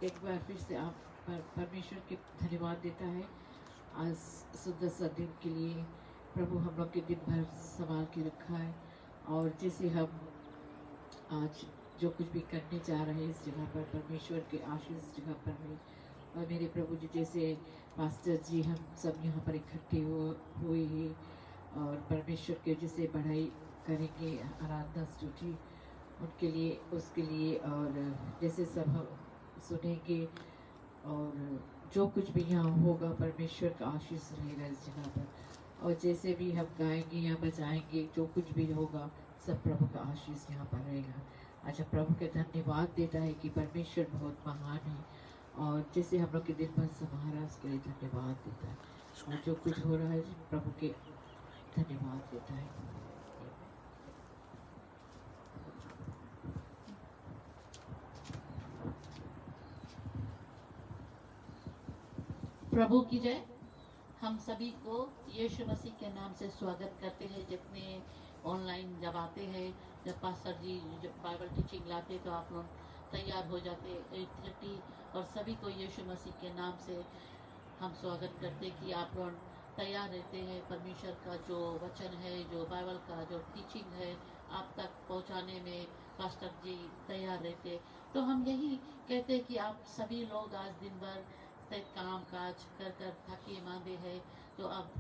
एक बार फिर से आप परमेश्वर के धन्यवाद देता है आज सुंदर सा दिन के लिए। प्रभु हम लोग के दिन भर संभाल के रखा है, और जैसे हम आज जो कुछ भी करने जा रहे हैं इस जगह पर, परमेश्वर के आशीष इस जगह पर है। और मेरे प्रभु जी, जैसे पास्टर जी हम सब यहाँ पर इकट्ठे हुए हैं और परमेश्वर के जैसे बढ़ाई करेंगे, आराधना स्तुति उनके लिए, उसके लिए, और जैसे सब हम सुनेंगे और जो कुछ भी यहाँ होगा परमेश्वर का आशीष रहेगा इस जगह पर। और जैसे भी हम गाएंगे या बजाएंगे, जो कुछ भी होगा सब प्रभु का आशीष यहाँ पर रहेगा। अच्छा, प्रभु के धन्यवाद देता है कि परमेश्वर बहुत महान है, और जैसे हम लोग के दिन भर संभाला उसके लिए धन्यवाद देता है। और जो कुछ हो रहा है प्रभु के धन्यवाद देता है। प्रभु की जय। हम सभी को यीशु मसीह के नाम से स्वागत करते हैं। जितने ऑनलाइन जब आते हैं, जब पास्टर जी जब बाइबल टीचिंग लाते तो आप लोग तैयार हो जाते 8:30, और सभी को यीशु मसीह के नाम से हम स्वागत करते कि आप लोग तैयार रहते हैं। परमेश्वर का जो वचन है, जो बाइबल का जो टीचिंग है, आप तक पहुंचाने में पास्टर जी तैयार रहते। तो हम यही कहते कि आप सभी लोग आज दिन भर काम काज कर कर थके मांदे है, तो अब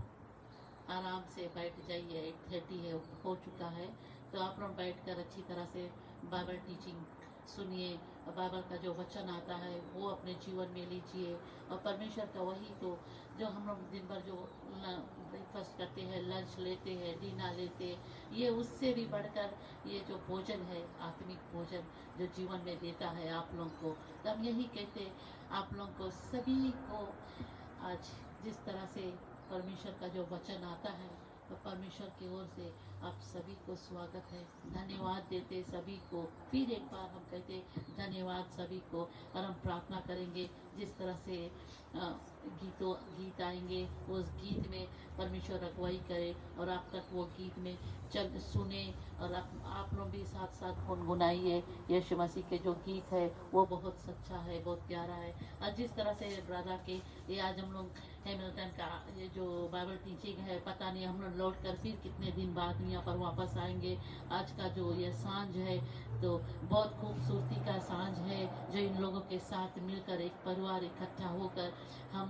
आराम से बैठ जाइए। 8:30 है, हो चुका है, तो आप लोग बैठ कर अच्छी तरह से बाइबल टीचिंग सुनिए। बाइबल का जो वचन आता है वो अपने जीवन में लीजिए, और परमेश्वर का वही तो जो हम लोग दिन भर जो ब्रेकफास्ट करते हैं, लंच लेते हैं, डिनर लेते हैं, ये उससे भी बढ़कर ये जो भोजन है, आत्मिक भोजन जो जीवन में देता है आप लोग को। तो हम यही कहते आप लोग को सभी को आज जिस तरह से परमेश्वर का जो वचन आता है, तो परमेश्वर की ओर से आप सभी को स्वागत है। धन्यवाद देते सभी को, फिर एक बार हम कहते धन्यवाद सभी को। और हम प्रार्थना करेंगे जिस तरह से गीत आएंगे, उस गीत में परमेश्वर अगुवाई करे और आप तक वो गीत में चल सुने, और आप लोग भी साथ साथ गुनगुनाइए। यीशु मसीह के जो गीत है वो बहुत सच्चा है, बहुत प्यारा है। और जिस तरह से ब्रदर के ये आज हम लोग हैमिल्टन का ये जो बाइबल टीचिंग है, पता नहीं हम लोग लौट कर फिर कितने दिन बाद यहाँ पर वापस आएंगे। आज का जो ये सांझ है तो बहुत खूबसूरती का सांझ है, जो इन लोगों के साथ मिलकर एक परिवार इकट्ठा होकर हम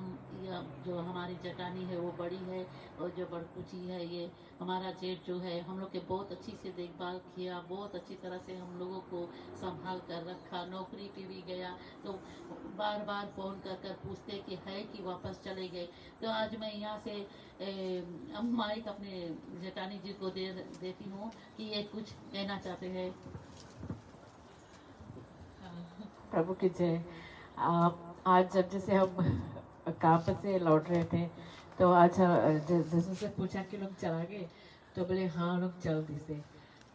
जो हमारी जटानी है वो बड़ी है, और जो बड़कुची है ये हमारा जेठ जो है, हम लोग के बहुत अच्छी से देखभाल किया, बहुत अच्छी तरह से हम लोगों को संभाल कर रखा। नौकरी पे भी गया तो बार बार फ़ोन कर कर पूछते कि है कि वापस चले गए। तो आज मैं यहाँ से माइक अपने जेठानी जी को देती हूँ कि ये कुछ कहना चाहते हैं। प्रभु की जय। आज जब जैसे हम काम से लौट रहे थे तो आज जैसे से पूछा कि लोग चला गए, तो बोले हाँ लोग चल दिसे।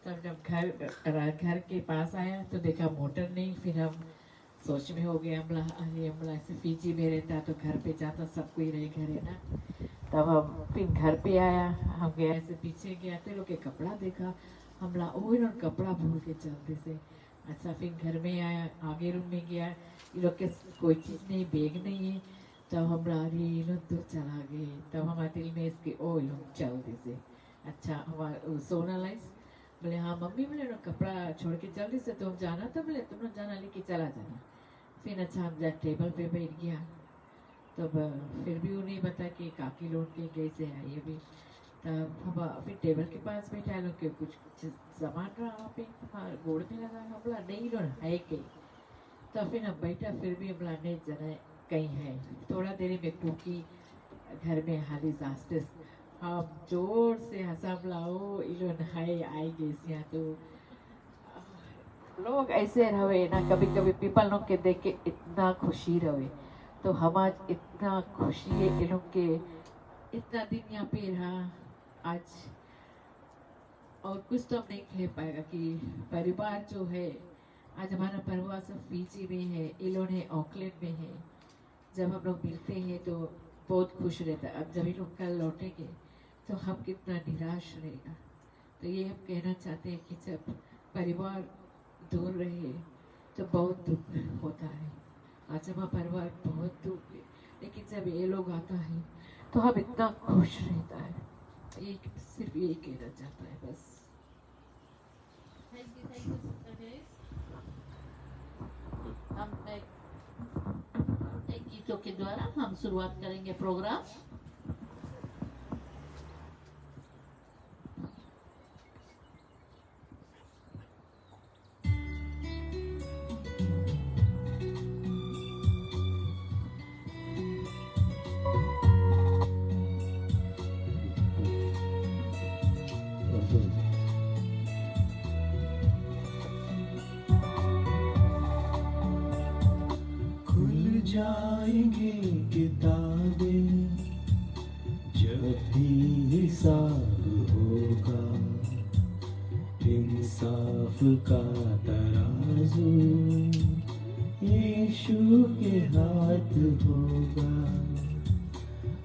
तब जब घर के पास आया तो देखा मोटर नहीं। फिर हम सोच में हो गए, हमला ऐसे फीजी में रहता तो घर पे जाता, सब कोई रहे घर है ना। तब हम फिर घर पे आया, हम गया ऐसे पीछे गया तो लोग के कपड़ा देखा, हमला ओ इन्होंने कपड़ा भूल के चलते से। अच्छा, फिर घर में आया, आगे रूम में गया, ये लोग के कोई चीज़ नहीं, बैग नहीं है। तब हमरा अरे ये लोग तो चला गए। तब हमारे दिल में इसके ओ ये लोग चल दिसे। अच्छा, हमारा सोना लाइस बोले हाँ मम्मी, बोले लोग कपड़ा छोड़ के चल दिसे, तो हम जाना था, बोले तुम लोग जाना लेके चला जाना। फिर अच्छा हम जा टेबल पे बैठ गया, तब फिर भी उन्हें बता कि काकी लौट के कैसे आई अभी। तब हम फिर टेबल के पास बैठा, लोग के कुछ सामान रहा वहाँ पे, गोड़ में लगा, हमला नहीं लो है कहीं। तो फिर हम बैठा, फिर भी हमला नहीं जना कहीं है। थोड़ा देरी में टूकी घर में हाली जास्ते हम जोर से हंसा, हमलाओ इलो नहाए आई गई यहाँ। तो लोग ऐसे रहे ना, कभी कभी पीपल लोग के देख के इतना खुशी रहे। तो हम आज इतना खुशी है इन लोग के, इतना दिन यहाँ पे रहा आज, और कुछ तो हम नहीं कह पाएगा कि परिवार जो है आज हमारा परिवार सब फीजी में है, इन्होंने ऑकलैंड में है। जब हम लोग मिलते हैं तो बहुत खुश रहता है। अब जब ये लोग कल लौटेंगे तो हम कितना निराश रहेगा। तो ये हम कहना चाहते हैं कि जब परिवार दूर रहे तो बहुत दुख होता है, आज हमारा परिवार बहुत दूर है, लेकिन जब ये लोग आता है तो हम इतना खुश रहता है। एक सिर्फ यही कहना चाहता है बस। Thank you sister grace. हम एक गीतों के द्वारा हम शुरुआत करेंगे प्रोग्राम। खुल जाएंगे किताबें जब भी हिसाब होगा, इंसाफ का तराजू यीशु के हाथ होगा।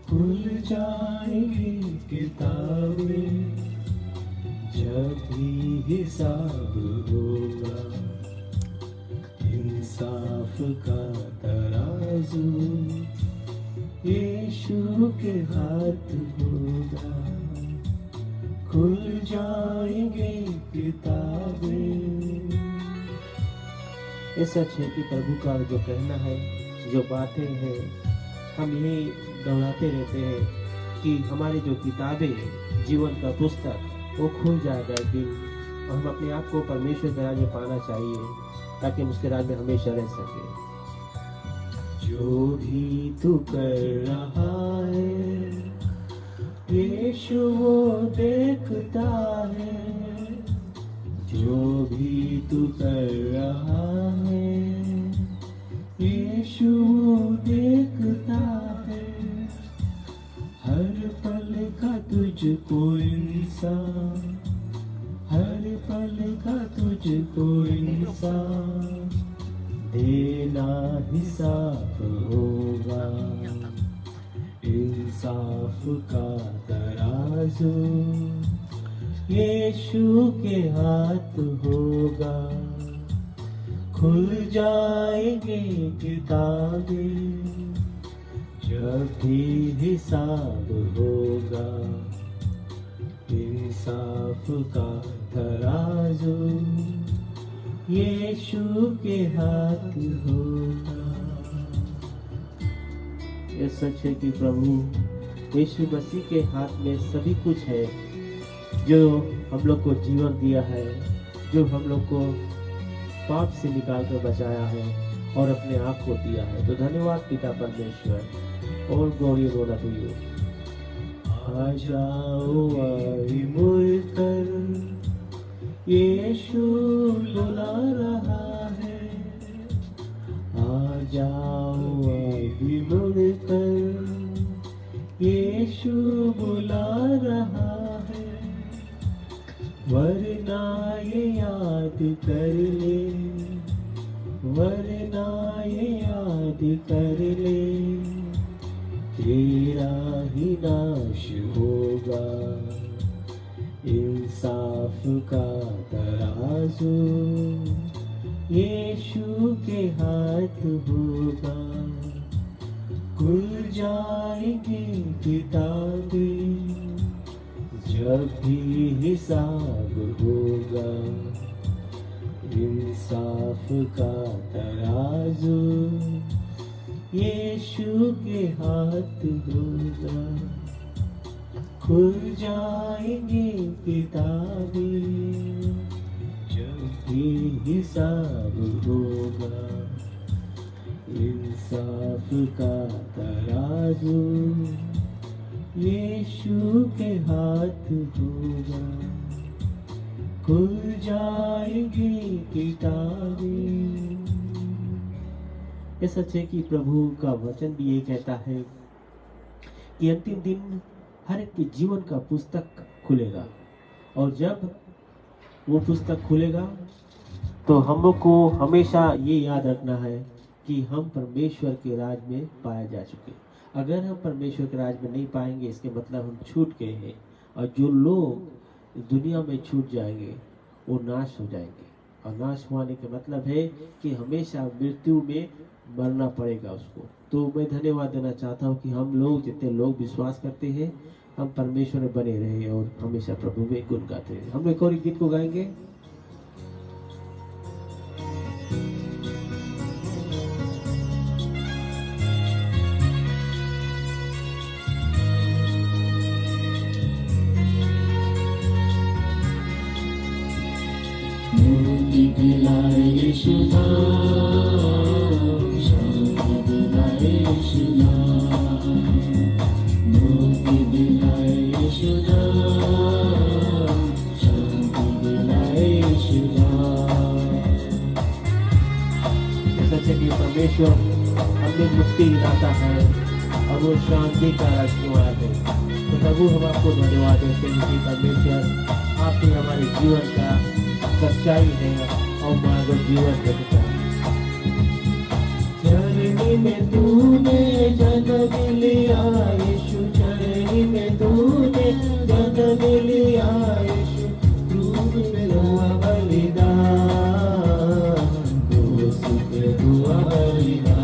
खुल जाएंगी किताबें जब भी हिसाब होगा, इंसाफ का तराजू यीशु के हाथ होगा। खुल जाएंगे किताबें। ये सच है कि प्रभु का जो कहना है, जो बातें हैं, हम यही दोहराते रहते हैं कि हमारी जो किताबें हैं, जीवन का पुस्तक, वो खुल जाएगा एक दिन और हम अपने आप को परमेश्वर के राज्य में पाना चाहिए ताकि हम उसके राज्य में हमेशा रह सके। जो भी तू कर रहा है यीशु वो देखता है, जो भी तू कर रहा है यीशु वो देखता है। हर पल का तुझको इंसान, हर पल का तुझको इंसान देना हिसाब होगा। इंसाफ का तराजू यीशु के हाथ होगा। खुल जाएंगे किताबें जब भी हिसाब होगा, इंसाफ का तराजू यीशु के हाथ होगा। ये सच है कि प्रभु यीशु मसीह के हाथ में सभी कुछ है, जो हम लोग को जीवन दिया है, जो हम लोग को पाप से निकाल कर बचाया है और अपने आप को दिया है। तो धन्यवाद पिता परमेश्वर। और ग्लोरी रोना टू यू। आ जाओ आई मुड़कर यीशु बुला रहा है। आ जाओ आई मुड़कर यीशु बुला रहा है। वरना ये याद कर ले, वरना ये याद कर ले, तेरा ही नाश होगा। इंसाफ का तराजू यीशु के हाथ होगा। खुल जाएंगी किताबें जब भी हिसाब होगा। इंसाफ का तराजू यीशु के हाथ होगा। खुल जाएंगे किताबें जब भी हिसाब होगा। इंसाफ का तराजू यीशु के हाथ होगा। खुल जाएंगी किताबें। ये सच है कि प्रभु का वचन भी ये कहता है कि अंतिम दिन हर एक के जीवन का पुस्तक खुलेगा, और जब वो पुस्तक खुलेगा तो हम लोग को हमेशा ये याद रखना है कि हम परमेश्वर के राज में पाए जा चुके। अगर हम परमेश्वर के राज में नहीं पाएंगे, इसके मतलब हम छूट गए हैं, और जो लोग दुनिया में छूट जाएंगे वो नाश हो जाएंगे। और नाश होने का मतलब है कि हमेशा मृत्यु में मरना पड़ेगा उसको। तो मैं धन्यवाद देना चाहता हूँ कि हम लोग जितने लोग विश्वास करते हैं हम परमेश्वर में बने रहे और हमेशा प्रभु में गुण गाते रहे। हम एक और गीत को गाएंगे। मुक्ति दिलाए यीशु नाम, शांति दिलाए यीशु नाम, मुक्ति दिलाए यीशु नाम, शांति दिलाए यीशु नाम। सच्चे कि परमेश्वर हमें मुक्ति दिलाता है और वो शांति का राजकुमार है। तो प्रभु हम आपको धन्यवाद देते हैं कि परमेश्वर आपने हमारे जीवन का सच्चाई है और मार्ग जीवन देता है। चरनी में तूने जन्म लिया यीशु, चरनी में तूने जन्म लिया यीशु, क्रूस पे हुआ बलिदान, क्रूस पे हुआ बलिदान।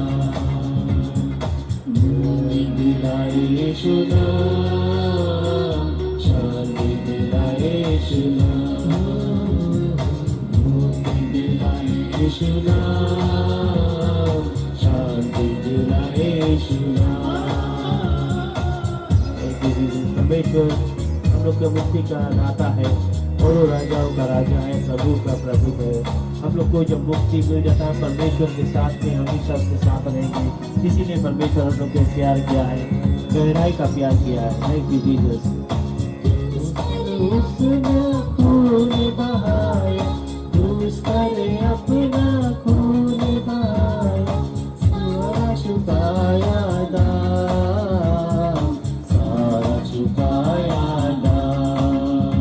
मुक्ति दिलाए यीशु नाम, शांति दिलाए यीशु नाम, यीशु नाम, शांति दिलाए यीशु नाम। परमेश्वर हम लोग का मुक्ति का दाता है और वो राजाओं का राजा है, प्रभु का प्रभु है। हम लोग को जब मुक्ति मिल जाता है परमेश्वर के साथ में हमेशा उसके साथ रहेंगे। इसीलिए परमेश्वर हम लोग को प्यार किया है, गहराई का प्यार किया है। Thank you Jesus. उसने खून बहाया, उसने अपना खून बहाया, सारा चुकाया दाम, सारा चुकाया दाम।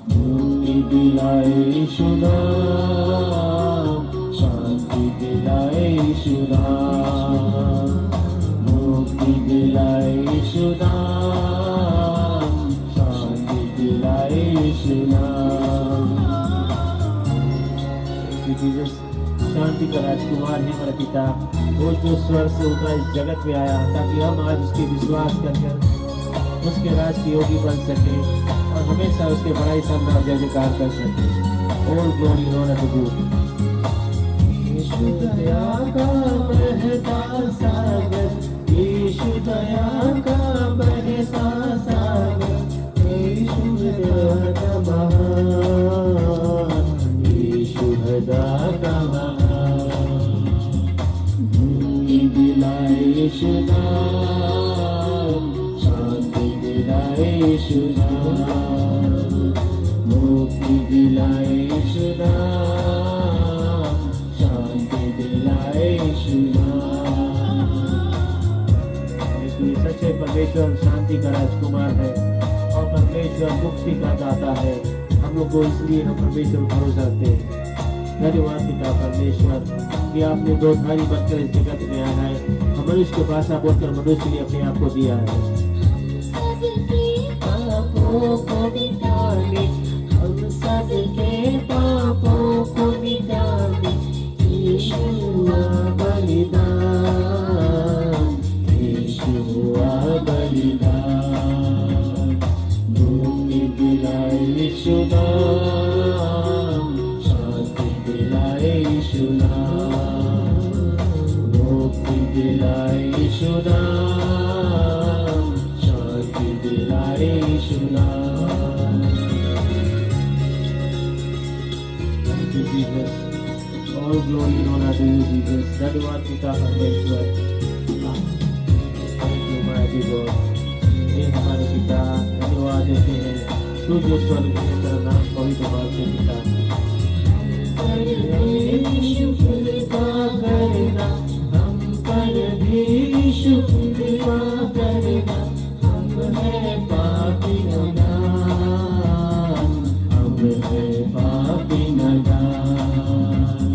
मुक्ति दिलाए यीशु नाम, शांति दिलाए यीशु नाम, मुक्ति दिलाए यीशु नाम, शांति दिलाए यीशु नाम। जीसस शांति का राजकुमार है मेरा पिता, वो जो स्वर्ग से उतरा इस जगत में आया ताकि हम आज उसके विश्वास कर उसके राज की योगी बन सके और हमेशा उसके बड़ाई सामना जय जयकार कर सके। और ग्लोरी रौनक दूर यीशु दया का बहता सागर, यीशु दया का बहता सागर, यीशु दया का महान, यीशु दया का महान। मुक्ति दिलाए यीशु नाम, शांति दिलाए यीशु नाम, मुक्ति दिलाए यीशु नाम, शांति दिलाए यीशु नाम। सच्चे परमेश्वर शांति का राजकुमार है और परमेश्वर मुक्ति का दाता है। हम लोग को इसलिए हम परमेश्वर पर भरोसा रखते हैं। धन्यवाद पिता परमेश्वर कि आपने दो धारी बनकर इस जगत में आया है, हम मनुष्य की भाषा बोलकर मनुष्य के लिए अपने आप को दिया है। पापों को मिटाने, हम सबके पापों को मिटाने, यीशु हुआ बलिदान, यीशु हुआ बलिदान। मुक्ति दिलाए यीशु नाम, शांति दिलाए यीशु नाम, मुक्ति दिलाए यीशु नाम, शांति दिलाए यीशु नाम। Thank you, Jesus. All glory and honor to you, Jesus. धन्यवाद पिता परमेश्वर। Thank you, mighty God. हे हमारे पिता धन्यवाद देते हैं तू जो स्वर्ग में है, तेरा नाम पवित्र भाव से पिता। करना हम पर भी शुक्र करना, हम है पापी नादान, हम है पापी नादान।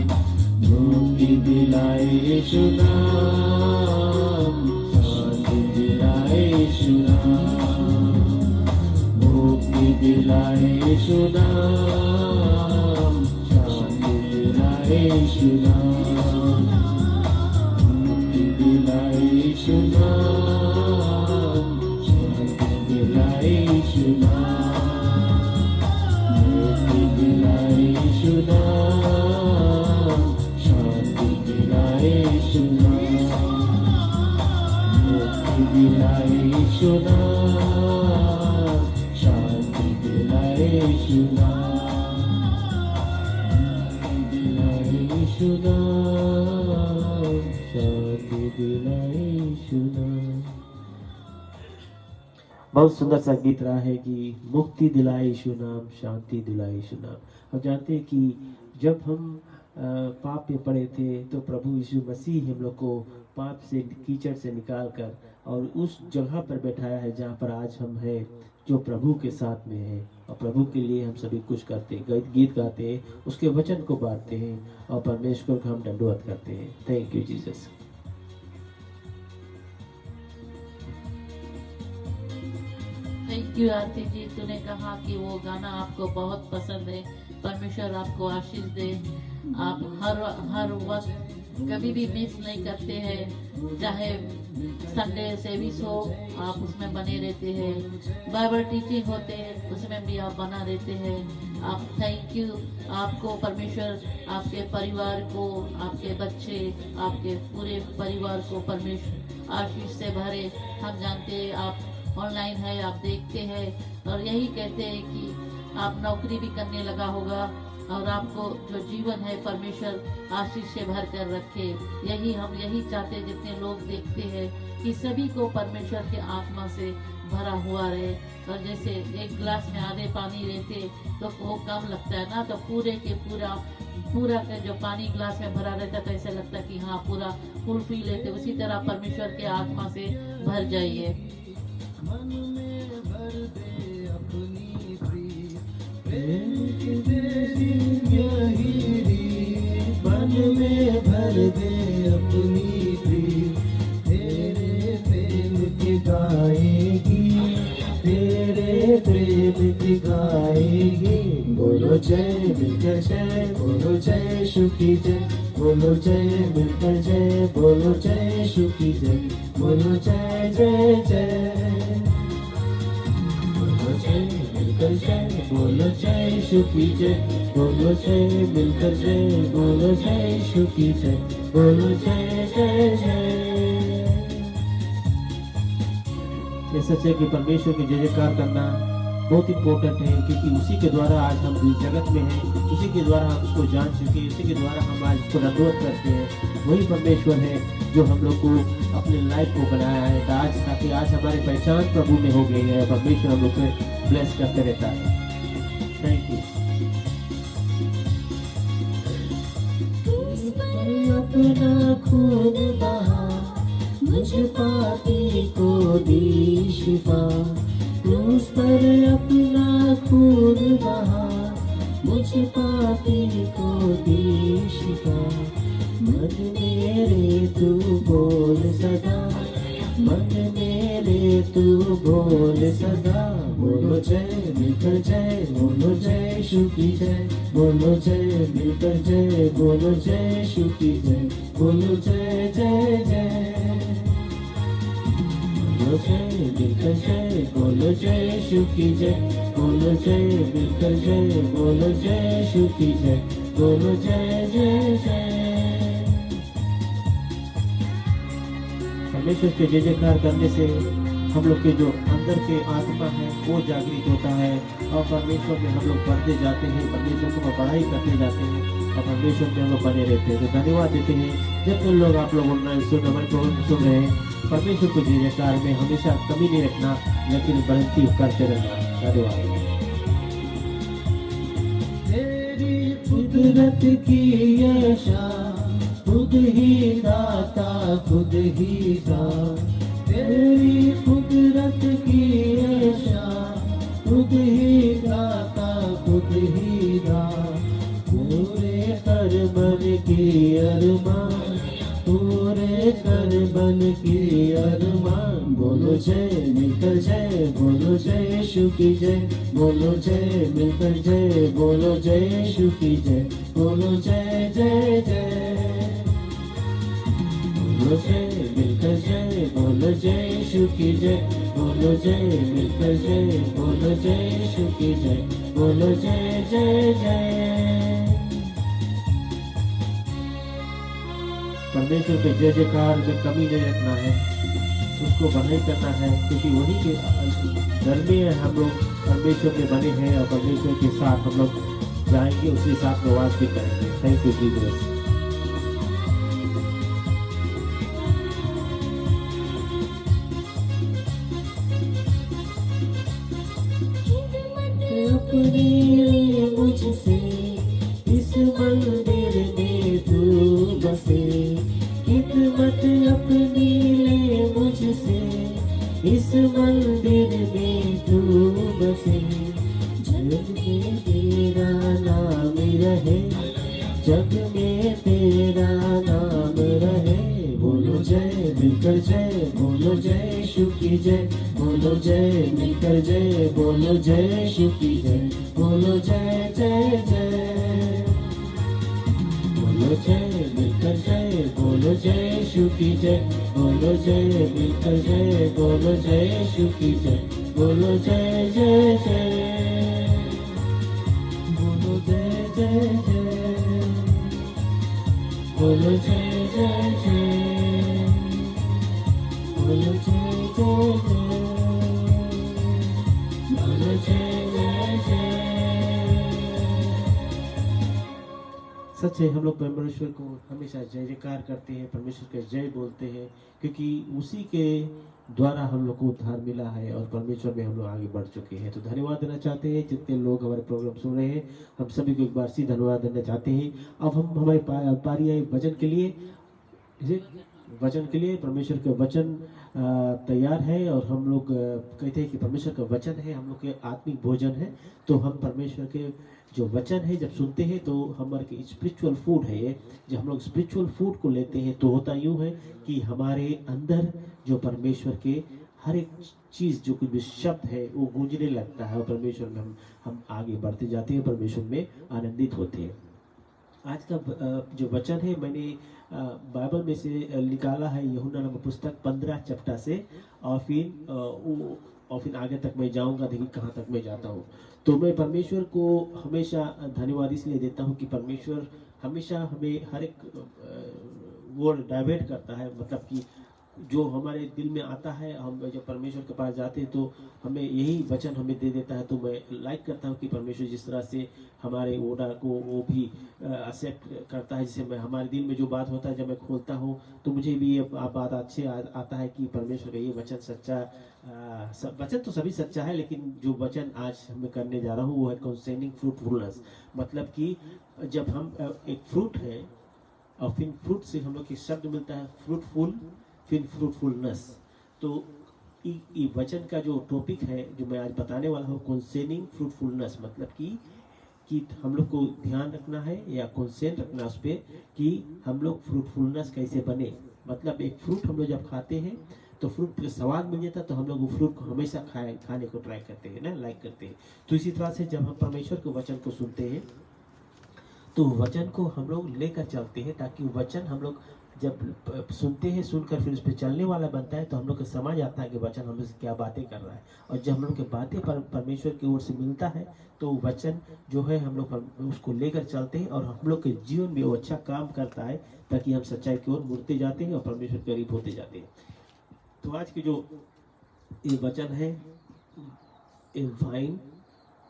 मुक्ति दिलाए यीशु नाम, शांति दिलाए यीशु नाम, मुक्ति दिलाए यीशु नाम, शांति यीशु नाम, मुक्ति दिलाए यीशु नाम, शांति दिलाए यीशु नाम, मुक्ति दिलाए यीशु नाम, शांति दिलाए यीशु नाम, मुक्ति दिलाए यीशु नाम, शांति दिलाए यीशु नाम, यीशु नाम, शांति दिलाए यीशु नाम। बहुत सुंदर सा गीत रहा है कि मुक्ति दिलाए यीशु नाम, शांति दिलाए यीशु नाम। हम जानते हैं कि जब हम पाप में पड़े थे तो प्रभु यीशु मसीह हम लोग को पाप से, कीचड़ से निकाल कर और उस जगह पर बैठाया है जहाँ पर आज हम हैं, जो प्रभु के साथ में है। और प्रभु के लिए हम सभी कुछ करते हैं, गीत गाते हैं, उसके वचन को बांटते हैं और परमेश्वर को हम दंडवत करते हैं। Thank you Jesus. Thank you Aarti ji, तूने कहा कि वो गाना आपको बहुत पसंद है। परमेश्वर आपको आशीष दे। आप हर वक्त कभी भी मिस नहीं करते हैं, चाहे संडे सर्विस हो आप उसमें बने रहते हैं, बाइबल टीचिंग होते हैं उसमें भी आप बना रहते हैं। आप थैंक यू। आपको परमेश्वर आपके परिवार को, आपके बच्चे, आपके पूरे परिवार को परमेश्वर आशीष से भरे। हम जानते हैं आप ऑनलाइन है, आप देखते हैं और यही कहते हैं कि आप नौकरी भी करने लगा होगा और आपको जो जीवन है परमेश्वर आशीष से भर कर रखे। हम यही चाहते हैं, जितने लोग देखते हैं कि सभी को परमेश्वर के आत्मा से भरा हुआ रहे। और जैसे एक गिलास में आधे पानी रहते तो वो कम लगता है ना, तो पूरे के पूरा का जो पानी गिलास में भरा रहता तो ऐसा लगता कि हाँ पूरा फुल फील लेते। उसी तरह परमेश्वर के आत्मा से भर जाइए। मन में भर दे अपनी प्रीत, प्रेम की तेरी यही रीत। मन में भर दे अपनी प्रीत, तेरे प्रेम की गाएगी, तेरे प्रेम की गाएगी। बोलो जय मिलकर जय, बोलो जय यीशु की जय, बोलो जय मिलकर जय, बोलो जय यीशु की जय, बोलो जय जय जय, बोलो जय मिलकर जय, बोलो जय यीशु की जय, बोलो जय मिलकर जय, बोलो जय यीशु की जय, बोलो जय जय जय। ये सच है कि परमेश्वर की जय जयकार करना बहुत इम्पोर्टेंट है, क्योंकि उसी के द्वारा आज हम इस जगत में हैं, उसी के द्वारा हम उसको जान चुके, उसी के द्वारा हम आज उसको दंडवत करते हैं। वही परमेश्वर है जो हम लोग को अपने लाइफ को बनाया है आज, ताकि आज हमारी पहचान प्रभु में हो गई है। परमेश्वर हम लोग से ब्लेस करते रहता है। Thank you. अपना खून बहा, मुझ पापी को दी शिफा। क्रूस पर अपना खून बहा, मुझ पापी को दी शिफा। मन मेरे तू बोल सदा, मन मेरे तू बोल सदा। बोलो जय मिलकर जय, बोलो जय यीशु की जय, बोलो जय मिलकर जय, बोलो जय यीशु की जय, बोलो जय जय जय, बोलो जय मिलकर जय, बोलो जय यीशु की जय, बोलो जय मिलकर जय, बोलो जय यीशु की जय, बोलो जय जय जय। परमेश्वर के जय जयकार करने से हम लोग के जो अंदर के आत्मा है वो जागृत होता है और परमेश्वर में हम लोग बढ़ते जाते हैं, परमेश्वर को पढ़ाई करते जाते हैं और परमेश्वर में हम लोग बने रहते हैं। तो धन्यवाद देते हैं जितने लोग आप लोग ऑनलाइन हमारे प्रोग्राम सुन रहे हैं। परमेश्वर को जय जयकार में हमेशा कमी नहीं रखना, लेकिन बढ़ती करते रहना। धन्यवाद। तेरी कुदरत की ये शान, खुद ही दाता खुद ही दाता। तेरी कुदरत की ये शान, खुद ही दाता खुद ही दाता। पूरे कर मन की अरमान, पूरे कर बन की अरमान। बोलो जय मिलकर जय, बोलो जय यीशु की जय, बोलो जय मिलकर जय, बोलो जय यीशु की जय, बोलो जय जय जय। बोलो जय मिलकर जय, बोलो जय यीशु की जय, बोलो जय मिलकर जय, बोलो जय यीशु की जय, बोलो जय जय जय। परमेश्वर के जय जयकार में कमी नहीं रखना है, उसको बढ़ाई करना है, क्योंकि वही के घर में हम लोग परमेश्वर में बने हैं और परमेश्वर के साथ हम लोग जाएंगे, उसी साथ प्रवास भी करेंगे। Thank you Jesus. अपने लिए मुझसे इस मंदिर में तू बसे, खिदमत अपनी ले मुझसे इस मंदिर में तू बसे। जग में तेरा नाम रहे, जग में तेरा नाम रहे। बोलो जय मिलकर जय, बोलो जय यीशु की जय, बोलो जय मिलकर जय, बोलो जय यीशु की जय, बोलो जय जय जय। बोलो जय मिलकर जय, बोलो जय यीशु की जय, बोलो जय मिलकर जय, बोलो जय यीशु की जय, बोलो जय जय जय। बोलो जय जय जय, बोलो जय जय जय, बोलो जय जय जय, बोलो जय जय जय। सच है, हम लोग परमेश्वर को हमेशा जय जयकार करते हैं, परमेश्वर के जय बोलते हैं, क्योंकि उसी के द्वारा हम लोग को उद्धार मिला है और परमेश्वर में हम लोग आगे बढ़ चुके हैं। तो धन्यवाद देना चाहते हैं जितने लोग हमारे प्रोग्राम सुन रहे हैं, हम सभी को एक बार से धन्यवाद देना चाहते हैं। अब हम हमारे पारी आई वचन के लिए, वचन के लिए परमेश्वर के वचन तैयार है और हम लोग कहते हैं कि परमेश्वर का वचन है हम लोग के आत्मिक भोजन है। तो हम परमेश्वर के जो वचन है जब सुनते हैं तो हमारे स्पिरिचुअल फूड है ये। जब हम लोग स्पिरिचुअल फूड को लेते हैं तो होता यूँ है कि हमारे अंदर जो परमेश्वर के हर एक चीज़ जो कुछ भी शब्द है वो गूंजने लगता है और परमेश्वर में हम आगे बढ़ते जाते हैं, परमेश्वर में आनंदित होते हैं। आज का जो वचन है मैंने बाइबल में से निकाला है, यूहन्ना नामक पुस्तक 15 चैप्टर से, और फिर आगे तक मैं जाऊंगा, देखिए कहाँ तक मैं जाता हूँ। तो मैं परमेश्वर को हमेशा धन्यवाद इसलिए देता हूँ कि परमेश्वर हमेशा हमें हर एक वर्ड डाइवर्ट करता है, मतलब कि जो हमारे दिल में आता है, हम जब परमेश्वर के पास जाते हैं तो हमें यही वचन हमें दे देता है। तो मैं लाइक करता हूँ कि परमेश्वर जिस तरह से हमारे ओडर को वो भी एक्सेप्ट करता है, जिससे मैं हमारे दिल में जो बात होता है जब मैं खोलता हूँ तो मुझे भी ये बात अच्छे आता है कि परमेश्वर का ये वचन सच्चा, वचन तो सभी सच्चा है, लेकिन जो वचन आज मैं करने जा रहा हूँ वो है कंसर्निंग फ्रूटफुलनेस। मतलब कि जब हम एक फ्रूट है और फिर फ्रूट से हम लोग एक शब्द मिलता है फ्रूटफुल, फिर फ्रूटफुलनेस। तो ये वचन का जो टॉपिक है जो मैं आज बताने वाला हूँ कंसर्निंग फ्रूटफुलनेस, मतलब कि हम लोग को ध्यान रखना है या कंसर्न रखना उस पर कि हम लोग फ्रूटफुलनेस कैसे बने। मतलब एक फ्रूट हम लोग जब खाते हैं तो फ्रूट का स्वाद मिल जाता है तो हम लोग वो फ्रूट को हमेशा खाने को ट्राई करते हैं ना, लाइक करते हैं। तो इसी तरह से जब हम परमेश्वर के वचन को सुनते हैं तो वचन को हम लोग लेकर चलते हैं, ताकि वचन हम लोग जब सुनते हैं, सुनकर फिर उस पर चलने वाला बनता है तो हम लोग को समझ आता है कि वचन हम लोग से क्या बातें कर रहा है। और जब हम लोग की बातें परमेश्वर की ओर से मिलता है तो वचन जो है हम लोग उसको लेकर चलते हैं और हम लोग के जीवन में वो अच्छा काम करता है, ताकि हम सच्चाई की ओर मुड़ते जाते हैं और परमेश्वर के करीब होते जाते हैं। तो आज की जो ये वचन है ये वाइन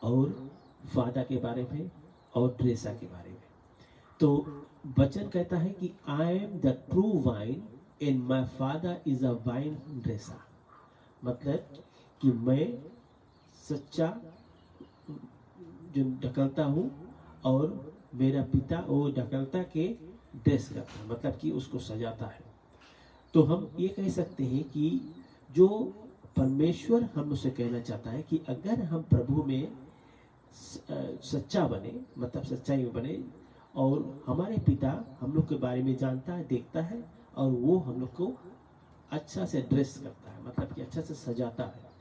और वादा के बारे में और ड्रेसा के बारे में। तो वचन कहता है कि I am the true vine and my father is a vinedresser. मतलब कि मैं सच्चा जो ढकलता हूँ और मेरा पिता वो ढकलता के ड्रेस करता है, मतलब कि उसको सजाता है। तो हम ये कह सकते हैं कि जो परमेश्वर हमसे कहना चाहता है कि अगर हम प्रभु में सच्चा बने, मतलब सच्चाई में बने, और हमारे पिता हम लोग के बारे में जानता है, देखता है और वो हम लोग को अच्छा से ड्रेस करता है, मतलब कि अच्छा से सजाता है।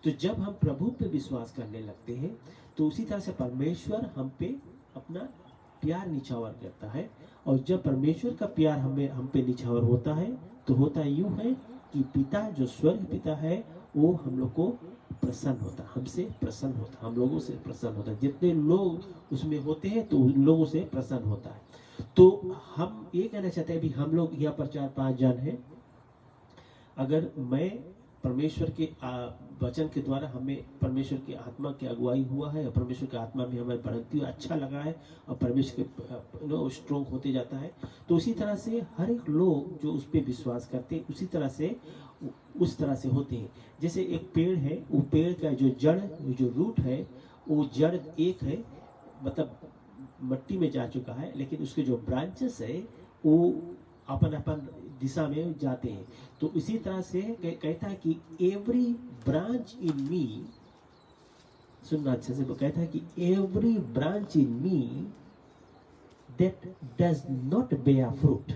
तो जब हम प्रभु पे विश्वास करने लगते हैं तो उसी तरह से परमेश्वर हम पे अपना प्यार निछावर करता है। और जब परमेश्वर का प्यार हम पे निछावर होता है तो होता यूं है कि पिता जो स्वर्ग पिता है वो हम लोग को प्रसन्न होता, हमसे प्रसन्न होता, हम लोगों से प्रसन्न होता है। जितने लोग उसमें होते हैं तो उन लोगों से प्रसन्न होता है। तो हम ये कहना चाहते हैं भी हम लोग यहाँ पर 4-5 जन हैं, अगर मैं परमेश्वर के वचन के द्वारा हमें परमेश्वर की आत्मा की अगुवाई हुआ है और परमेश्वर की आत्मा में हमें बढ़ती हुई अच्छा लगा है और परमेश्वर के स्ट्रोंग होते जाता है, तो उसी तरह से हर एक लोग जो उस पर विश्वास करते हैं उसी तरह से उस तरह से होते हैं। जैसे एक पेड़ है, वो पेड़ का जो जड़ जो रूट है वो जड़ एक है, मतलब मट्टी में जा चुका है, लेकिन उसके जो ब्रांचेस है वो अपन दिशा में जाते हैं। तो इसी तरह से कहता है कि एवरी ब्रांच इन मी, सुनना अच्छे से, वो कहता है कि every branch in me that does not bear fruit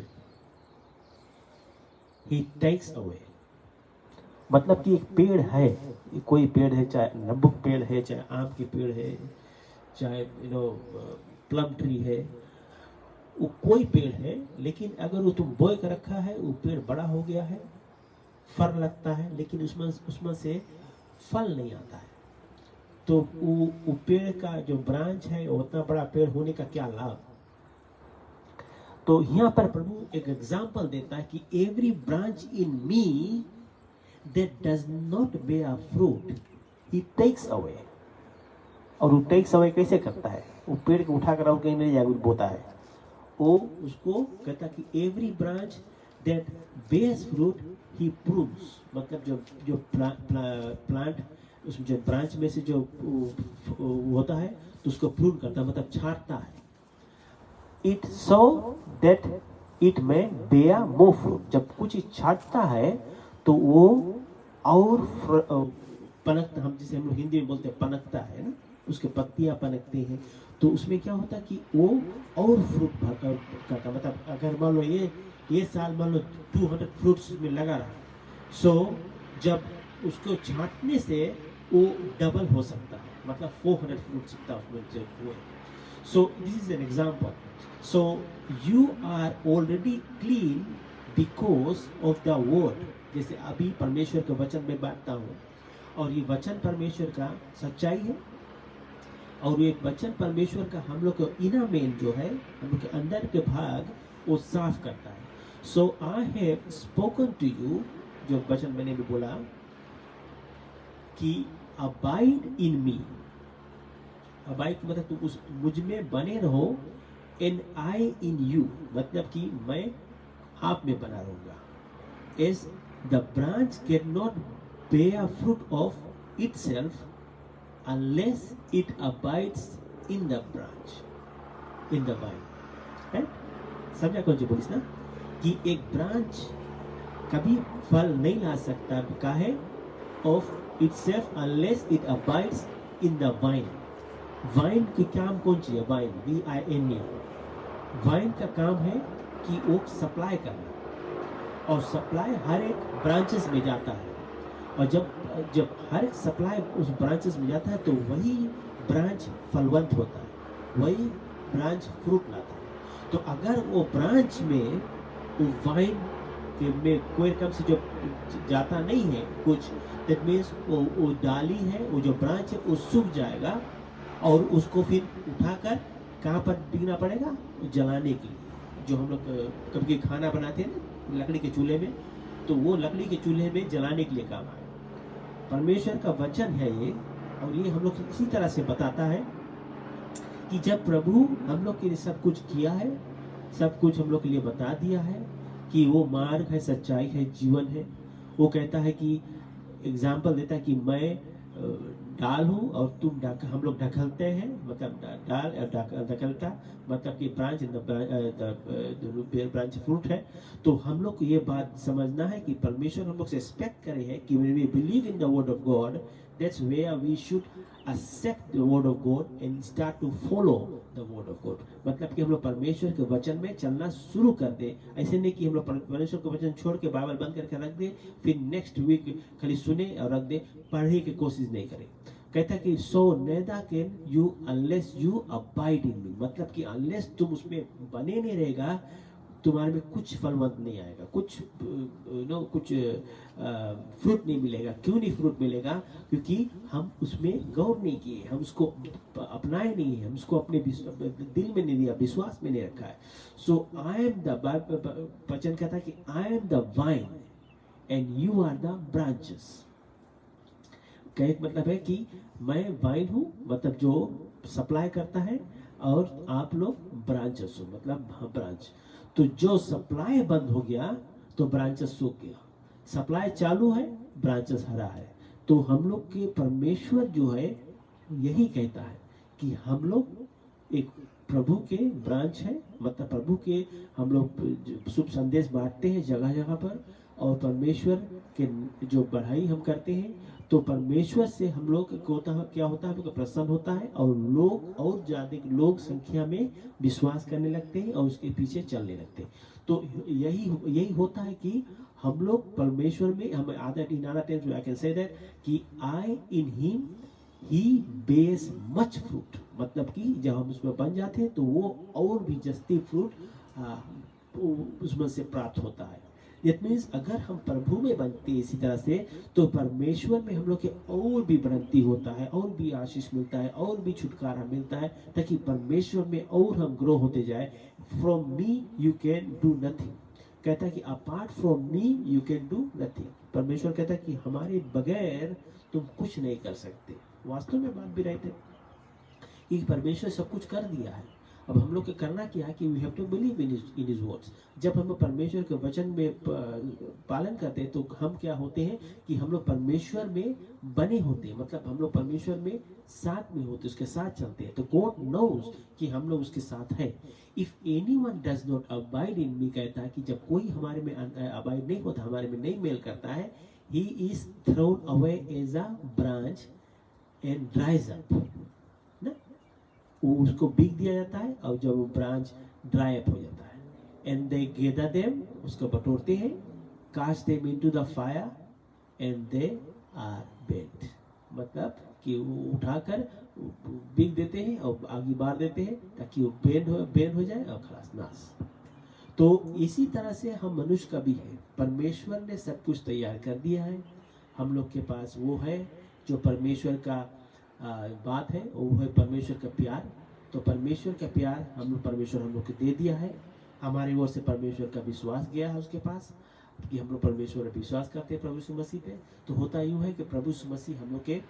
he takes away. मतलब कि एक पेड़ है, कोई पेड़ है, चाहे नब्बुक पेड़ है, चाहे आम के पेड़ है, चाहे प्लम ट्री है, वो कोई पेड़ है, लेकिन अगर वो तुम बोए कर रखा है, वो पेड़ बड़ा हो गया है, फल लगता है, लेकिन उसमें से फल नहीं आता है। तो वो पेड़ का जो ब्रांच है उतना बड़ा पेड़ होने का क्या लाभ। तो यहाँ पर प्रभु एक एग्जाम्पल देता है कि every branch in me that does not bear fruit he takes away. और वो टेक्स अवे कैसे करता है, वो पेड़ को उठा कर कहीं नहीं जाकर बोता है, वो उसको कहता कि every branch that bears fruit he prunes. मतलब जो प्लांट उसमें जो ब्रांच में से जो होता है तो उसको प्रून करता है, मतलब छांटता है। इट सो दैट इट में बेयर मोर फ्रूट। जब कुछ छांटता है तो वो और पनकता, हम जिसे हम लोग हिंदी में बोलते हैं पनकता है ना, उसके पत्तियां पनकती हैं। तो उसमें क्या होता है कि वो और फ्रूट करता, मतलब अगर मान लो ये साल मान लो 200 फ्रूट्स में लगा रहा, सो जब उसको छांटने से वो डबल हो सकता है, मतलब 400 फ्रूट सकता है उसमें जब हुए। So this is an example. So you are already clean because of the word. जैसे अभी परमेश्वर के वचन में बांटता हूँ, और ये वचन परमेश्वर का सच्चाई है, और ये वचन परमेश्वर का हम लोग को इनर मैन जो है, हम लोग के अंदर के भाग वो साफ करता है। So I have spoken to you, जो वचन मैंने भी बोला कि अबाइड इन मी। अबाइड मतलब तुम उस मुझ में बने रहो, एंड आई इन यू, मतलब कि मैं आप में बना रहूंगा। As the branch can not bear fruit of itself unless it abides in the branch, in the vine, right? समझा कौन सी बोलिस ना, कि एक ब्रांच कभी फल नहीं ला सकता काहे of itself unless it abides in the vine. Wine की काम कौन सी है, वाइन VINE। वाइन का काम है कि वो सप्लाई करना, और सप्लाई हर एक ब्रांचेस में जाता है, और जब हर एक सप्लाई उस ब्रांचेस में जाता है तो वही ब्रांच फलवंत होता है, वही ब्रांच फ्रूट लाता है। तो अगर वो ब्रांच में वो वाइन में कोई रकम से जो जाता नहीं है कुछ, दैट मीन्स वो डाली है, वो जो ब्रांच है वो सूख जाएगा, और उसको फिर उठाकर कहाँ पर डिगना पड़ेगा, जलाने के लिए। जो हम लोग कभी खाना बनाते हैं ना लकड़ी के चूल्हे में, तो वो लकड़ी के चूल्हे में जलाने के लिए काम आए। परमेश्वर का वचन है ये, और ये हम लोग इसी तरह से बताता है कि जब प्रभु हम लोग के लिए सब कुछ किया है, सब कुछ हम लोग के लिए बता दिया है कि वो मार्ग है, सच्चाई है, जीवन है। वो कहता है कि एग्जाम्पल देता है कि मैं डाल हूँ और तुम हम लोग ढकलते हैं, मतलब डाल ढकलता, मतलब कि branch in the branch fruit है। तो हम लोग को ये बात समझना है कि परमेश्वर हम लोग से एक्सपेक्ट करे है कि when we believe in the word of God, that's where we should accept the word of God and start to follow the word of God. मतलब कि हम लोग परमेश्वर के वचन में चलना शुरू कर दे। ऐसे नहीं कि हम लोग परमेश्वर के वचन छोड़ के बाइबल बंद करके रख दे, फिर नेक्स्ट वीक खाली सुने और रख दे, पढ़ने की कोशिश नहीं करें। कहता कि so neither can you unless you abide in me, मतलब कि unless तुम उसमें बने नहीं रहेगा, तुम्हारे में कुछ फलवंत नहीं आएगा, कुछ कुछ फ्रूट नहीं मिलेगा। क्यों नहीं फ्रूट मिलेगा? क्योंकि हम उसमें गौर नहीं किए, हम उसको अपनाए नहीं है, हम उसको अपने दिल में नहीं लिया, विश्वास में नहीं रखा है। सो आई एम द, वचन कहता है कि I am the vine and you are the branches. कहे मतलब है कि मैं वाइन हूं, मतलब जो सप्लाई करता है, और आप लोग ब्रांचेस हो, मतलब ब्रांच। तो जो सप्लाई बंद हो गया तो ब्रांचेस सूख गया, सप्लाई चालू है, ब्रांचेस हरा है। तो हम लोग के परमेश्वर जो है यही कहता है कि हम लोग एक प्रभु के ब्रांच है, मतलब प्रभु के हम लोग शुभ संदेश बांटते हैं जगह जगह पर, और परमेश्वर के जो बढ़ाई हम करते हैं तो परमेश्वर से हम लोग क्या होता है, हम लोग प्रसन्न होता है, और लोग और ज्यादा लोग संख्या में विश्वास करने लगते हैं और उसके पीछे चलने लगते हैं। तो यही होता है कि हम लोग परमेश्वर में, हम आई कैन से दैट कि I in him he bears much fruit, मतलब कि जब हम उसमें बन जाते हैं तो वो और भी जस्ती फ्रूट उसमें से प्राप्त होता है। इट मीन्स अगर हम प्रभु में बनते हैं इसी तरह से, तो परमेश्वर में हम लोग के और भी बढ़ंती होता है, और भी आशीष मिलता है, और भी छुटकारा मिलता है, ताकि परमेश्वर में और हम ग्रो होते जाए। From me you can do nothing, कहता है कि apart from me you can do nothing. परमेश्वर कहता है कि हमारे बगैर तुम कुछ नहीं कर सकते। वास्तव में बात भी रहते कि परमेश्वर सब कुछ कर दिया है, अब हम लोग को करना क्या है कि we have to believe in his words. जब हम लोग परमेश्वर के वचन में पालन करते हैं तो हम क्या होते हैं कि हम लोग परमेश्वर में बने होते हैं, मतलब हम लोग परमेश्वर में साथ में होते, उसके साथ चलते हैं। तो गॉड नोज कि हम लोग उसके साथ हैं। If anyone does not abide in me, कहता है कि जब कोई हमारे में अबाइड नहीं होता, हमारे में नहीं मेल करता है, he is thrown away as a branch and dries up ना, वो उसको बीग दिया जाता है, और जब वो ब्रांच ड्राई अप हो जाता है, एंड दे गेदर देम, उसको बटोरते हैं, cast them into the fire and they are burnt, मतलब कि वो उठाकर बीग देते हैं और आगे बार देते हैं ताकि वो बेंड हो जाए और खलास नाश। तो इसी तरह से हम मनुष्य का भी है, परमेश्वर ने सब कुछ तैयार कर दिया है, हम लोग के पास वो है जो परमेश्वर का बात है, वो है परमेश्वर का प्यार। तो परमेश्वर का प्यार परमेश्वर हम लोग को दे दिया है, हमारे ओर से परमेश्वर का विश्वास गया है उसके पास कि हम लोग परमेश्वर पर विश्वास करते हैं प्रभु यीशु मसीह पे। तो होता यूँ है कि प्रभु यीशु मसीह हम लोग के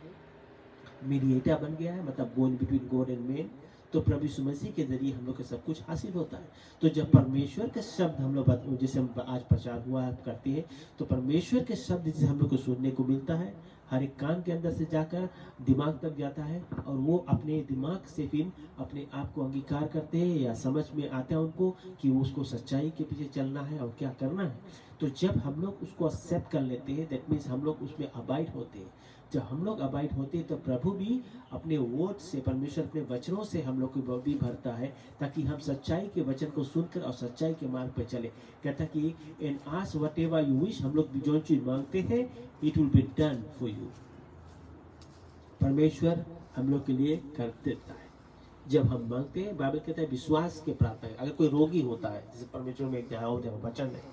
मीडिएटर बन गया है, मतलब going between God and man. तो प्रभु यीशु मसीह के जरिए हम लोग को सब कुछ हासिल होता है। तो जब परमेश्वर के शब्द हम लोग जैसे हम आज प्रचार हुआ करते हैं, तो परमेश्वर के शब्द जिसे हम लोग को सुनने को मिलता है, हर एक कान के अंदर से जाकर दिमाग तक जाता है, और वो अपने दिमाग से फिर अपने आप को अंगीकार करते हैं या समझ में आता है उनको कि उसको सच्चाई के पीछे चलना है और क्या करना है। तो जब हम लोग उसको एक्सेप्ट कर लेते हैं, दैट मीन्स हम लोग उसमें अबाइड होते हैं। जब हम लोग अबाइड होते हैं तो प्रभु भी अपने वर्ड से, परमेश्वर अपने वचनों से हम लोग को भी भरता है, ताकि हम सच्चाई के वचन को सुनकर और सच्चाई के मार्ग पर चले। कहता कि and ask whatever you wish, हम लोग जो चीज मांगते हैं it will be done for you. परमेश्वर हम लोग के लिए कर देता है जब हम मांगते हैं। बाइबल कहता है विश्वास के प्रार्थना। अगर कोई रोगी होता है, जैसे परमेश्वर में एक वचन है,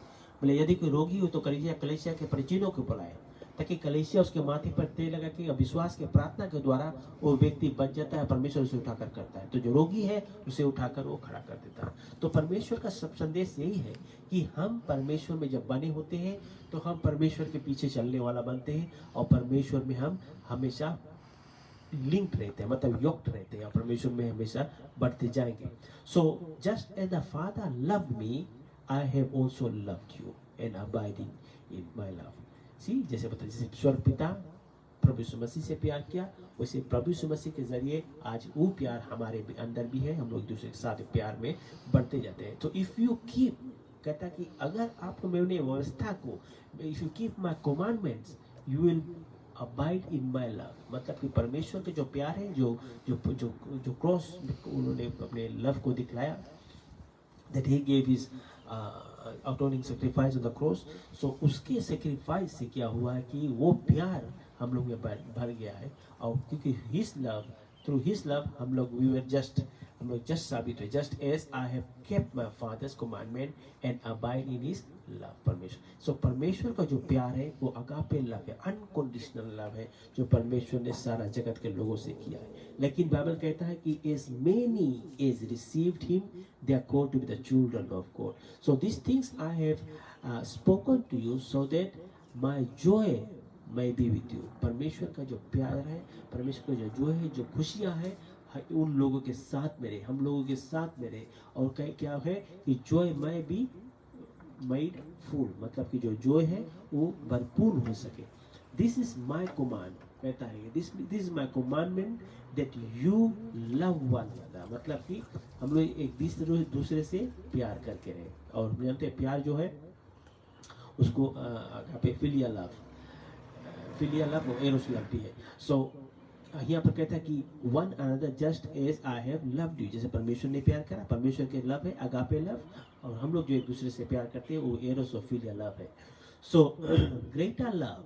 बोले यदि कोई रोगी हो तो कलीसिया के परिचिनों को बुलाए, ताकि कलीसिया उसके माथे पर तेल लगा के विश्वास के प्रार्थना के द्वारा वो व्यक्ति बच जाता है, परमेश्वर उसे उठाकर करता है। तो जो रोगी है उसे उठाकर वो खड़ा कर देता है। तो परमेश्वर का सब संदेश यही है कि हम परमेश्वर में जब बने होते हैं तो हम परमेश्वर के पीछे चलने वाला बनते हैं, और परमेश्वर में हम हमेशा लिंक्ड रहते हैं, मतलब युक्त रहते हैं, और परमेश्वर में हमेशा बढ़ते जाएंगे। So just as the father loved me, I have also loved you and abiding in my love. See जैसे बताया, जैसे स्वर्ग पिता प्रभु यीशु मसीह से प्यार किया, वैसे प्रभु यीशु मसीह के जरिए आज वो प्यार हमारे अंदर भी है, हम लोग एक दूसरे के साथ प्यार में बढ़ते जाते हैं। तो इफ यू कीप, कहता कि अगर आप मेरे व्यवस्था को, if you keep my commandments, you will abide in my love, मतलब कि परमेश्वर के जो प्यार है, जो जो जो जो क्रॉस उन्होंने अपने लव को दिखलाया, that he gave his atoning sacrifice on the cross. So उसके sacrifice से क्या हुआ है कि वो प्यार हम लोग में भर गया है, और क्योंकि his love, through his love हम लोग हम लोग जस्ट साबित हुए, just as I have kept my father's commandment and abide in his love. परमेश्वर, so परमेश्वर का जो प्यार है वो अगापे लव है, अनकंडीशनल लव है, जो परमेश्वर ने सारा जगत के लोगों से किया है। लेकिन बाइबल कहता है कि as many as received him they are called to be the children of God. So these things I have spoken to you so that my joy may be with you. परमेश्वर का जो प्यार है, परमेश्वर का जो joy है, जो खुशियां है, उन लोगों के साथ मेरे, हम लोगों के साथ मेरे, और क्या है कि joy may be made full, मतलब कि जो joy है वो भरपूर हो सके। This is my command, कहता है this is my commandment that you love one another, मतलब कि हम लोग एक दूसरे से प्यार करके रहे। और हम जानते हैं प्यार जो है उसको फिलिया लव और एरोस लव भी है। सो यहाँ पर कहता है कि one another just as I have loved you, जैसे परमेश्वर ने प्यार करा, परमेश्वर के लव है अगापे लव, और हम लोग जो एक दूसरे से प्यार करते हैं वो एरोस और फिलिया लव है। So greater love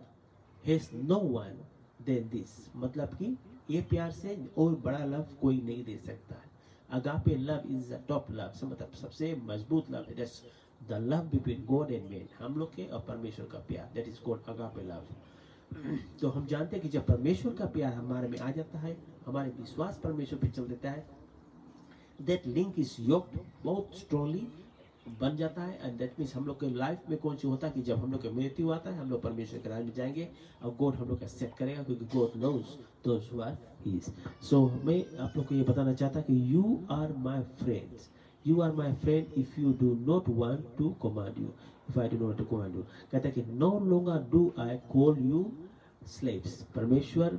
has no one than this, मतलब कि ये प्यार से और बड़ा लव कोई नहीं दे सकता है। Agape love is the top love, मतलब सबसे मजबूत लव है, that's the love between God and man, हम लोग के और परमेश्वर का प्यार, that is called agape love. तो हम जानते हैं कि जब परमेश्वर का प्यार हमारे में आ जाता है, हमारे विश्वास परमेश्वर पे चल देता है, दैट लिंक इज योक्ड, बहुत स्ट्रॉन्गली बन जाता है, एंड दैट मीन्स हम लोग के लाइफ में कौन सी होता है कि जब हम लोग का मृत्यु आता है, हम लोग परमेश्वर के राज्य में जाएंगे और गॉड हम लोग का एक्सेप्ट करेगा, क्योंकि God knows those who are his. So मैं आप लोग को ये बताना चाहता कि you are my friends, you are my friend if you do not want to command you, if I do not command you. कहता है कि no longer do I call you slaves, परमेश्वर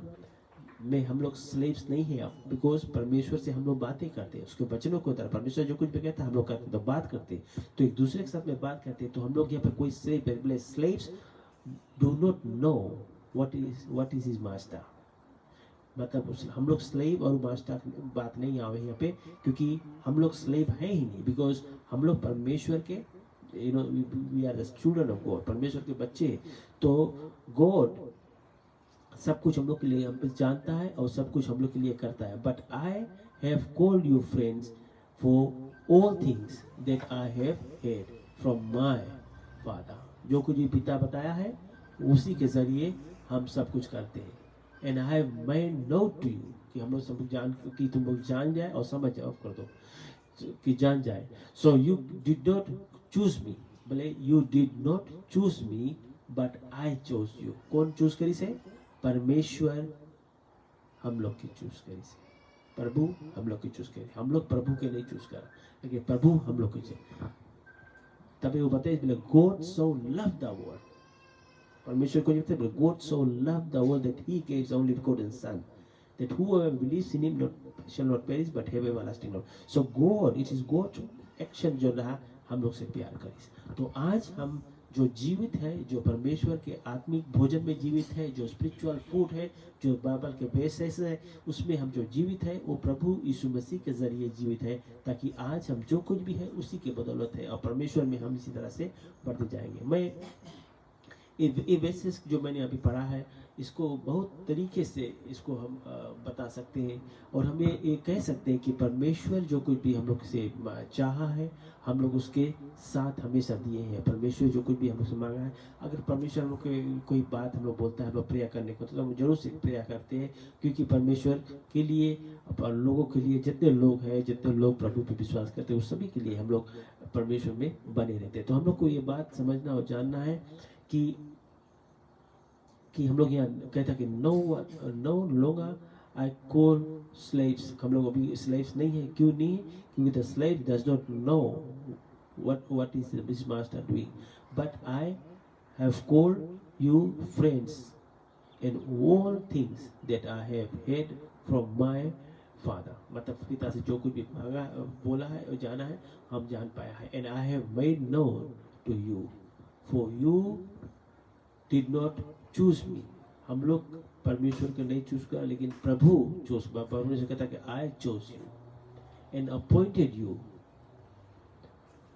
में हम लोग स्लेव्स नहीं है अब, बिकॉज परमेश्वर से हम लोग बातें करते हैं, उसके वचनों को तरह परमेश्वर जो कुछ भी कहता है हम लोग करते तो बात करते हैं, तो एक दूसरे के साथ में बात करते हैं। तो हम लोग यहाँ पर कोई slaves do not know what is his master, मतलब हम लोग स्लेव और मास्टर बात नहीं आवे यहाँ पे, क्योंकि हम लोग स्लेव है ही नहीं, बिकॉज हम लोग परमेश्वर के we are the children of God, परमेश्वर के बच्चे। तो गॉड सब कुछ हम लोग के लिए हम जानता है और सब कुछ हम लोग के लिए करता है। But I have called you friends for all things that I have heard from my father, जो कुछ भी पिता बताया है उसी के जरिए हम सब कुछ करते हैं। And I have made known to you, कि हम लोग सब जान, कि तुम लोग जान जाए और समझ जाओ, कर दो कि जान जाए। So you did not choose me, बोले you did not choose me but I choose you. कौन चूज करी से? परमेश्वर हम लोग की चूज करी से, प्रभु हम लोग की चूज करी, हम लोग प्रभु के नहीं चूज कर, लेकिन प्रभु हम लोग की। तभी वो बताइए God so love the world, परमेश्वर को कहते हैं God so love the world that he gave his only begotten son that whoever believes in him shall not perish but have everlasting life. So God, it is God action जो रहा हम लोग से प्यार करी। तो आज हम जो जीवित है, जो परमेश्वर के आत्मिक भोजन में जीवित है, जो स्पिरिचुअल फूड है, जो बाइबल के बेसिस है, उसमें हम जो जीवित है वो प्रभु यीशु मसीह के जरिए जीवित है, ताकि आज हम जो कुछ भी है उसी के बदौलत है, और परमेश्वर में हम इसी तरह से बढ़ते जाएंगे। मैं ये बेसिस जो मैंने अभी पढ़ा है, इसको बहुत तरीके से इसको हम बता सकते हैं, और हमें ये कह सकते हैं कि परमेश्वर जो कुछ भी हम लोग से चाहा है हम लोग उसके साथ हमेशा दिए हैं। परमेश्वर जो कुछ भी हम लोग से मांगा है, अगर परमेश्वर हम लोग कोई बात हम लोग बोलता है हम लोग प्रेयर करने को, तो हम जरूर से प्रेयर करते हैं, क्योंकि परमेश्वर के लिए, लोगों के लिए, जितने लोग हैं, जितने लोग प्रभु पे विश्वास करते हैं, उस सभी के लिए हम लोग परमेश्वर में बने रहते हैं। तो हम लोग को ये बात समझना और जानना है कि हम लोग यहाँ कहता कि no longer I call slaves, हम लोग अभी स्लेव्स नहीं है। क्यों नहीं है? क्योंकि the slave does not know what is his master doing, but I have called you friends in all things that I have heard from my father, मतलब पिता से जो कुछ भी मांगा, बोला है और जाना है हम जान पाया है। and I have made known to you, for you did not choose me हम लोग परमेश्वर को नहीं चूज करा, लेकिन प्रभु चूज, परमेश्वर कहता कि I chose you and appointed you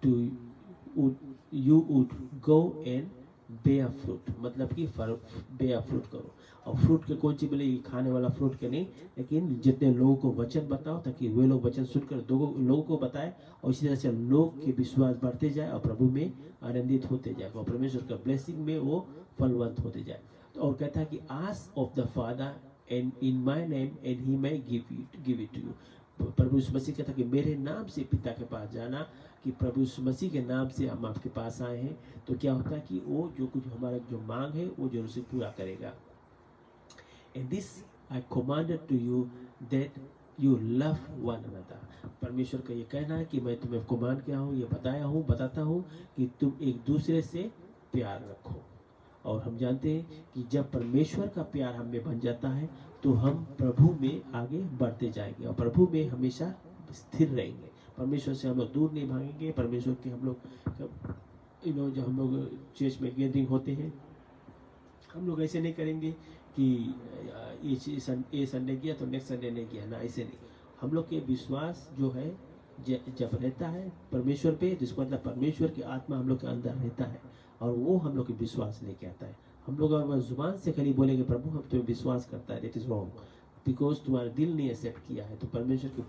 to you would go and bear fruit, मतलब कि bear fruit करो। और फ्रूट के कौन सी बोले, ये खाने वाला फ्रूट के नहीं, लेकिन जितने लोगों को वचन बताओ ताकि वे लोग वचन सुनकर लोगों को बताए, और इसी तरह से लोग के विश्वास बढ़ते जाए और प्रभु में आनंदित होते जाए और परमेश्वर का ब्लेसिंग में वो फलवंत होते जाए। तो और कहता है कि ask of the father and in my name and he may give it to you. प्रभु यीशु मसीह कहता कि मेरे नाम से पिता के पास जाना, कि प्रभु यीशु मसीह के नाम से हम आपके पास आए हैं, तो क्या होता है कि वो जो कुछ हमारा जो मांग है वो जरूर से पूरा करेगा। And this I commanded to you that you love one another. परमेश्वर का ये कहना है कि मैं तुम्हें कमांड किया हूँ, ये बताता हूँ कि तुम एक दूसरे से प्यार रखो। और हम जानते हैं कि जब परमेश्वर का प्यार हम में बन जाता है तो हम प्रभु में आगे बढ़ते जाएंगे और प्रभु में हमेशा स्थिर रहेंगे। परमेश्वर से हम लोग दूर नहीं भागेंगे। परमेश्वर के हम लोग जब हम लोग चर्च में गैदरिंग होते हैं, हम लोग ऐसे नहीं करेंगे कि ये संडे किया तो नेक्स्ट संडे नहीं किया ना, ऐसे नहीं। हम लोग के विश्वास जो है जब रहता है परमेश्वर पे, जिसको मतलब परमेश्वर की आत्मा हम लोग के अंदर रहता है और वो हम लोग के विश्वास लेके आता है। हम लोग अगर जुबान से खाली बोलेंगे प्रभु हम तुम्हें विश्वास करता है, दैट इज रॉन्ग, बिकॉज तुम्हारा दिल नहीं एक्सेप्ट किया है, तो परमेश्वर के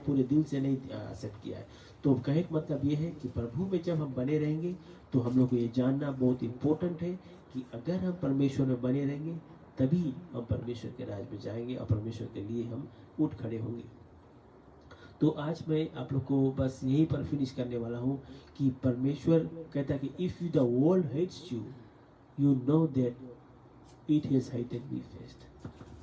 पूरे दिल से नहीं एक्सेप्ट किया है। तो कहे का मतलब ये है कि प्रभु में जब हम बने रहेंगे तो हम लोग को ये जानना बहुत इम्पोर्टेंट है कि अगर हम परमेश्वर में बने रहेंगे तभी हम परमेश्वर के राज में जाएंगे और परमेश्वर के लिए हम उठ खड़े होंगे। तो आज मैं आप लोग को बस यहीं पर फिनिश करने वाला हूँ कि परमेश्वर कहता है कि if the world hates you, you know that it has hated me first.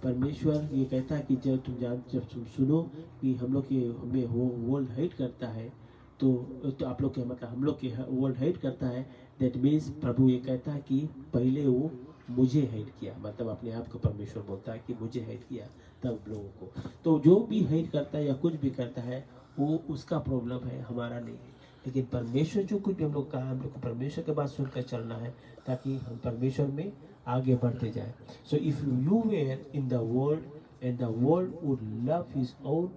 परमेश्वर ये कहता है कि जब तुम सुनो कि हम लोग के हमें वर्ल्ड हेट करता है, तो आप लोग के मतलब हम लोग के वर्ल्ड हेट करता है, दैट मीन्स प्रभु ये कहता है कि पहले वो मुझे हेट किया, मतलब अपने आप को परमेश्वर बोलता है कि मुझे हेट किया तब लोगों को। तो जो भी हेट करता है या कुछ भी करता है वो उसका प्रॉब्लम है, हमारा नहीं है। लेकिन परमेश्वर जो कुछ हम लोग कहा, हम लोग को परमेश्वर के बात सुनकर चलना है ताकि हम परमेश्वर में आगे बढ़ते जाए। So if you were in the world and the world would love his own,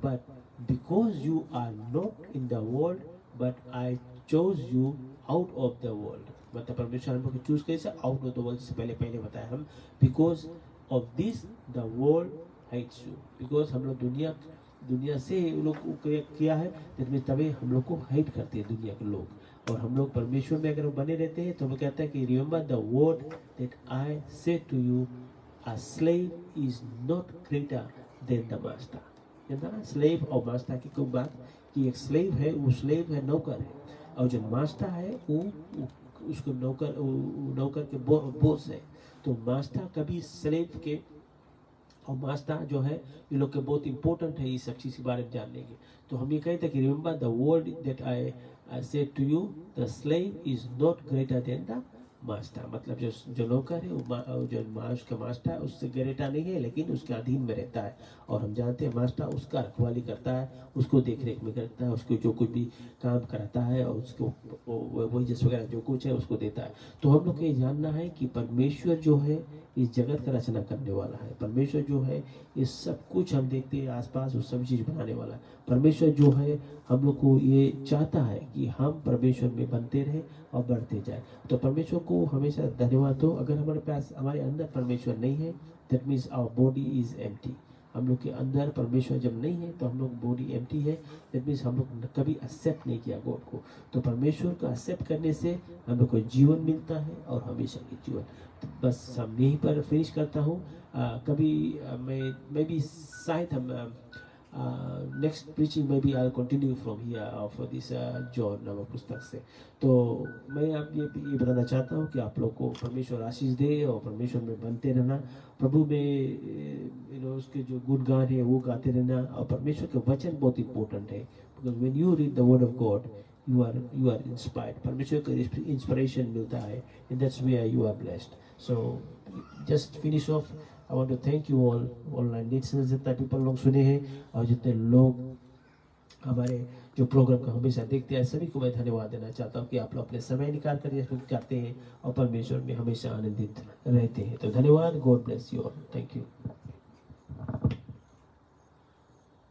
but because you are not in the world but I chose you out of the world. मतलब परमेश्वर हम लोग चूज कैसे out of the world से पहले बताया हम, because of this the world hates you, because हम लोग दुनिया से लोग किया है, तभी हम लोग को हेट करते हैं दुनिया के लोग। और हम लोग परमेश्वर में अगर बने रहते हैं तो वो कहता है कि remember the word that I say to you, a slave is not greater than the master. जानता ना स्लेव और मास्टर की कोई बात, कि एक स्लेव है, वो स्लेव है, नौकर है, और जो मास्टर है वो उसको नौकर के बॉस है। तो मास्टर कभी स्लेव के और मास्टर जो है ये लोग के बहुत इंपॉर्टेंट है इस सब चीज़ के बारे में जानने के। तो हम ये कहते हैं कि remember the word that I said to you, the slave is not greater than the master. मतलब जो नौकर है वो जो उसका मास्टर उससे ग्रेटर नहीं है, लेकिन उसके अधीन में रहता है। और हम जानते हैं मास्टर उसका रखवाली करता है, उसको देख रेख में करता है, उसको जो कुछ भी काम कराता है और उसको वही जैसे वगैरह जो कुछ है उसको देता है। तो हम लोग को ये जानना है कि परमेश्वर जो है इस जगत का रचना करने वाला है। परमेश्वर जो है ये सब कुछ हम देखते हैं आसपास, वो सब चीज़ बनाने वाला है। परमेश्वर जो है हम लोग को ये चाहता है कि हम परमेश्वर में बनते रहे और बढ़ते जाए। तो परमेश्वर को हमेशा धन्यवाद हो। अगर हमारे पास हमारे अंदर परमेश्वर नहीं है, that means our body is empty. हम लोग के अंदर परमेश्वर जब नहीं है तो हम लोग बॉडी एम्प्टी है, दैट मीन्स हम लोग कभी एक्सेप्ट नहीं किया गॉड को। तो परमेश्वर को एक्सेप्ट करने से हम लोग को जीवन मिलता है और हमेशा की जीवन। तो बस हम यहीं पर फिनिश करता हूँ। कभी मैं भी शायद हम नेक्स्ट प्रीचिंग में भी I continue from here for this John नवा पुस्तक से। तो मैं आप ये बताना चाहता हूँ कि आप लोग को परमेश्वर आशीष दे और परमेश्वर में बनते रहना, प्रभु में उसके जो गुणगान है वो गाते रहना। और परमेश्वर के वचन बहुत इंपॉर्टेंट है, because when you read the word of God you are inspired। परमेश्वर का इंस्पिरेशन मिलता है, and that's where you are blessed। So just finish off, I want to thank you all online listeners, जितना people लोग सुने हैं और जितने लोग हमारे जो प्रोग्राम को हमेशा देखते हैं, सभी को मैं धन्यवाद देना चाहता हूँ कि आप लोग अपने समय निकाल कर ये फिल्म करते हैं और परमेश्वर में हमेशा आनंदित रहते हैं। तो धन्यवाद। God bless you all. Thank you.